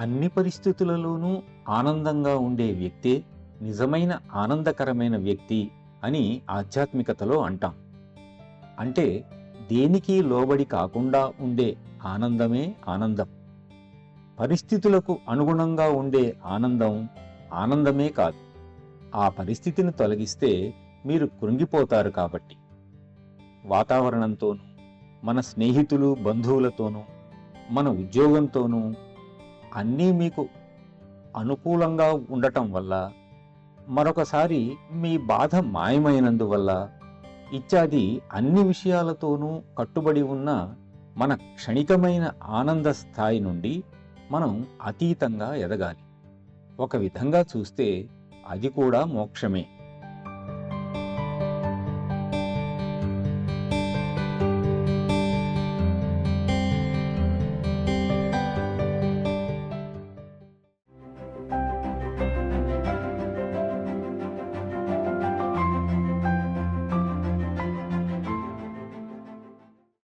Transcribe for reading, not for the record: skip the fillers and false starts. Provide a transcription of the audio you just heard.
అన్ని పరిస్థితులలోనూ ఆనందంగా ఉండే వ్యక్తే నిజమైన ఆనందకరమైన వ్యక్తి అని ఆధ్యాత్మికతలో అంటాం. అంటే దేనికి లోబడి కాకుండా ఉండే ఆనందమే ఆనందం. పరిస్థితులకు అనుగుణంగా ఉండే ఆనందం ఆనందమే కాదు. ఆ పరిస్థితిని తొలగిస్తే మీరు కృంగిపోతారు కాబట్టి. వాతావరణంతోనూ, మన స్నేహితులు బంధువులతోనూ, మన ఉద్యోగంతోనూ అన్నీ మీకు అనుకూలంగా ఉండటం వల్ల, మరొకసారి మీ బాధ మాయమైనందువల్ల ఇత్యాది అన్ని విషయాలతోనూ కట్టుబడి ఉన్న మన క్షణికమైన ఆనంద స్థాయి నుండి మనం అతీతంగా ఎదగాలి. ఒక విధంగా చూస్తే అది కూడా మోక్షమే.